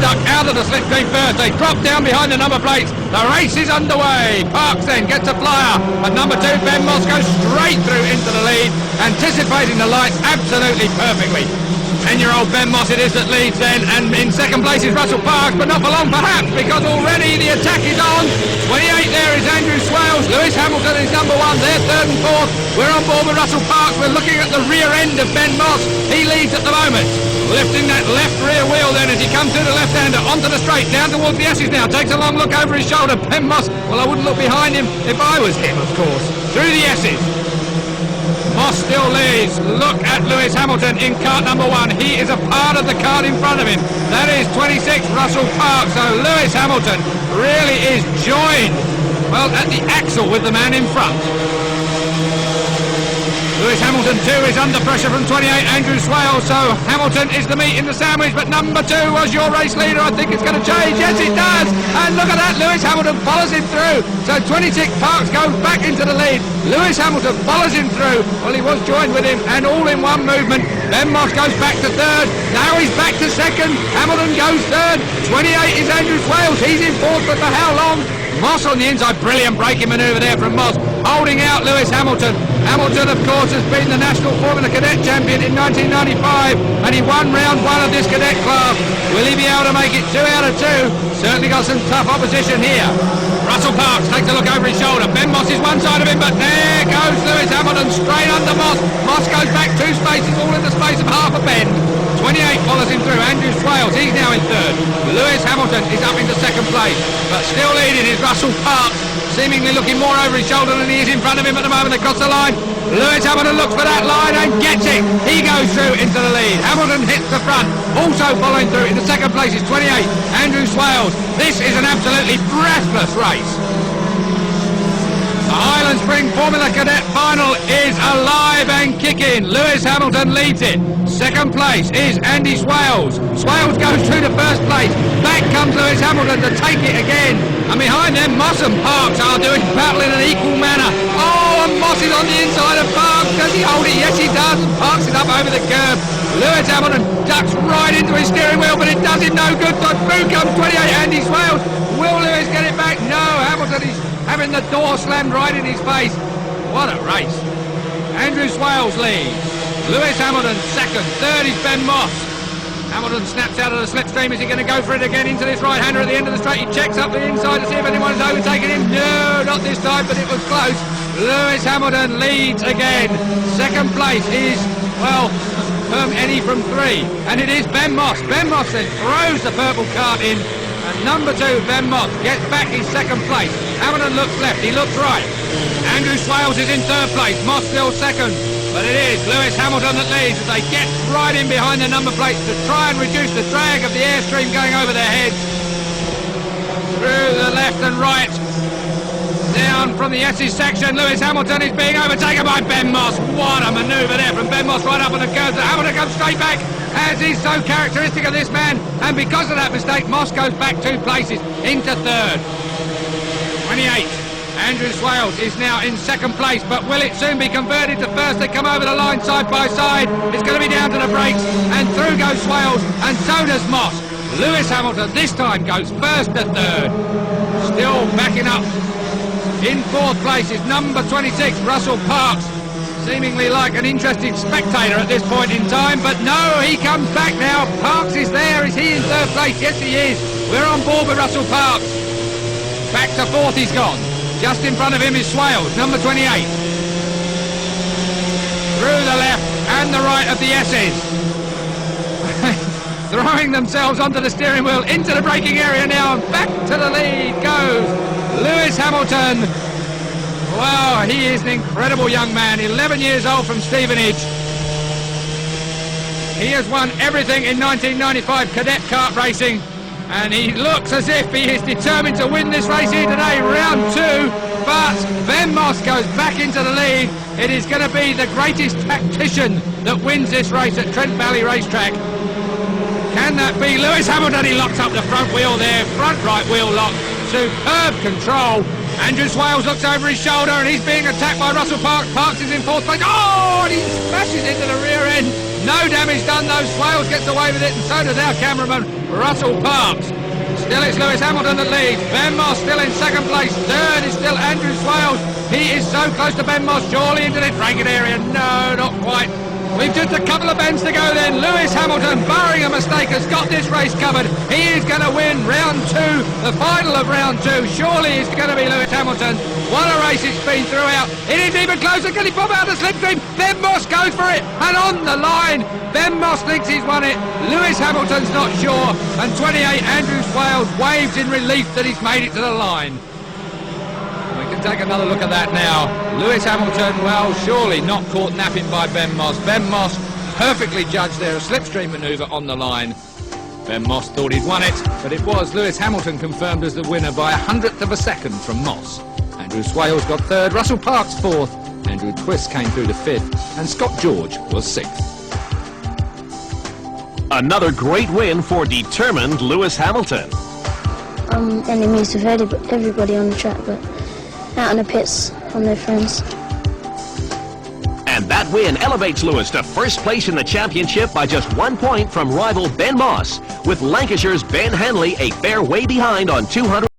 duck out of the slipstream first. They drop down behind the number plates. The race is underway. Parks then gets a flyer, but number 2 Ben Moss goes straight through into the lead, anticipating the lights absolutely perfectly. 10-year-old Ben Moss it is that leads then, and in second place is Russell Parks, but not for long perhaps, because already the attack is on. 28 there is Andrew Swales. Lewis Hamilton is number 1, they're 3rd and 4th. We're on board with Russell Parks. We're looking at the rear end of Ben Moss. He leads at the moment, lifting that left rear wheel then as he comes through the left-hander onto the straight, down towards the S's now, takes a long look over his shoulder. Ben Moss, well, I wouldn't look behind him if I was him, of course. Through the S's. Moss still leads. Look at Lewis Hamilton in cart number 1. He is a part of the cart in front of him. That is 26 Russell Parks. So Lewis Hamilton really is joined, well, at the axle with the man in front. Lewis Hamilton too is under pressure from 28 Andrew Swales, so Hamilton is the meat in the sandwich, but number 2 was your race leader. I think it's going to change. Yes, it does. And look at that, Lewis Hamilton follows him through. So 26 Parks goes back into the lead. Lewis Hamilton follows him through. Well, he was joined with him, and all in one movement. Ben Moss goes back to 3rd. Now he's back to 2nd. Hamilton goes 3rd. 28 is Andrew Swales. He's in 4th, but for how long? Moss on the inside, brilliant braking manoeuvre there from Moss, holding out Lewis Hamilton. Hamilton, of course, has been the National Formula Cadet Champion in 1995, and he won round 1 of this cadet class. Will he be able to make it 2 out of 2? Certainly got some tough opposition here. Russell Parks takes a look over his shoulder. Ben Moss is one side of him, but there goes Lewis Hamilton straight under Moss. Moss goes back 2 spaces, all in the space of half a bend. 28 follows him through. Andrew Swales, he's now in 3rd. Lewis Hamilton is up into 2nd place, but still leading is Russell Parks, seemingly looking more over his shoulder than he is in front of him at the moment. Across the line, Lewis Hamilton looks for that line and gets it. He goes through into the lead. Hamilton hits the front, also following through. In the 2nd place is 28 Andrew Swales. This is an absolutely breathless race. The Highland Spring Formula Cadet Final is alive and kicking. Lewis Hamilton leads it. 2nd place is Andy Swales. Swales goes through to 1st place. Back comes Lewis Hamilton to take it again. And behind them, Moss and Parks are doing battle in an equal manner. Oh, and Moss is on the inside of Parks. Does he hold it? Yes, he does. And Parks is up over the curb. Lewis Hamilton ducks right into his steering wheel, but it does him no good. So through comes 28 Andy Swales. Will Lewis get it back? No, Hamilton is having the door slammed right in his face. What a race. Andrew Swales leads. Lewis Hamilton 2nd. 3rd is Ben Moss. Hamilton snaps out of the slipstream. Is he going to go for it again into this right-hander at the end of the straight? He checks up the inside to see if anyone has overtaken him. No, not this time, but it was close. Lewis Hamilton leads again. 2nd place is, well, Annie from 3. And it is Ben Moss. Ben Moss then throws the purple cart in. And number 2, Ben Moss, gets back his 2nd place. Hamilton looks left, he looks right. Andrew Swales is in 3rd place, Moss still 2nd. But it is Lewis Hamilton that leads as they get right in behind the number plates to try and reduce the drag of the airstream going over their heads. Through the left and right. Down from the S's section, Lewis Hamilton is being overtaken by Ben Moss. What a manoeuvre there from Ben Moss right up on the curve. Hamilton comes straight back, as is so characteristic of this man. And because of that mistake, Moss goes back 2 places into 3rd. 28. Andrew Swales is now in 2nd place, but will it soon be converted to 1st? They come over the line side by side. It's going to be down to the brakes, and through goes Swales, and so does Moss. Lewis Hamilton this time goes 1st to 3rd. Still backing up. In 4th place is number 26, Russell Parks, seemingly like an interested spectator at this point in time, but no, he comes back now. Parks is there. Is he in 3rd place? Yes, he is. We're on board with Russell Parks. Back to 4th he's gone. Just in front of him is Swales, number 28. Through the left and the right of the S's. Throwing themselves onto the steering wheel, into the braking area now, and back to the lead goes Lewis Hamilton. Wow, he is an incredible young man, 11 years old from Stevenage. He has won everything in 1995 cadet kart racing, and he looks as if he is determined to win this race here today, round 2. But Ben Moss goes back into the lead. It is going to be the greatest tactician that wins this race at Trent Valley Racetrack. Can that be Lewis Hamilton? He locks up the front wheel there, front right wheel lock. Superb control. Andrew Swales looks over his shoulder and he's being attacked by Russell Parks. Parks is in 4th place. Oh, and he smashes into the rear end No damage done though. Swales gets away with it, and so does our cameraman, Russell Parks. Still it's Lewis Hamilton that leads. Ben Moss still in second place. Third is still Andrew Swales. He is so close to Ben Moss, surely into the dragging area. No, not quite. We've just a couple of bends to go then. Lewis Hamilton, barring a mistake, has got this race covered. He is going to win round two, the final of round two. Surely it's going to be Lewis Hamilton. What a race it's been throughout. It is even closer. Can he pop out the slipstream? Ben Moss goes for it. And on the line, Ben Moss thinks he's won it. Lewis Hamilton's not sure. And 28, Andrew Swales waves in relief that he's made it to the line. We can take another look at that now. Lewis Hamilton, well, surely not caught napping by Ben Moss. Ben Moss perfectly judged there, a slipstream manoeuvre on the line. Ben Moss thought he'd won it, but it was Lewis Hamilton confirmed as the winner by 100th of a second from Moss. Andrew Swales got third, Russell Parks fourth, Andrew Twist came through to fifth, and Scott George was sixth. Another great win for determined Lewis Hamilton. I'm enemies with everybody on the track, but out in the pits, I'm their friends. And that win elevates Lewis to first place in the championship by just 1 point from rival Ben Moss, with Lancashire's Ben Henley a fair way behind on 200.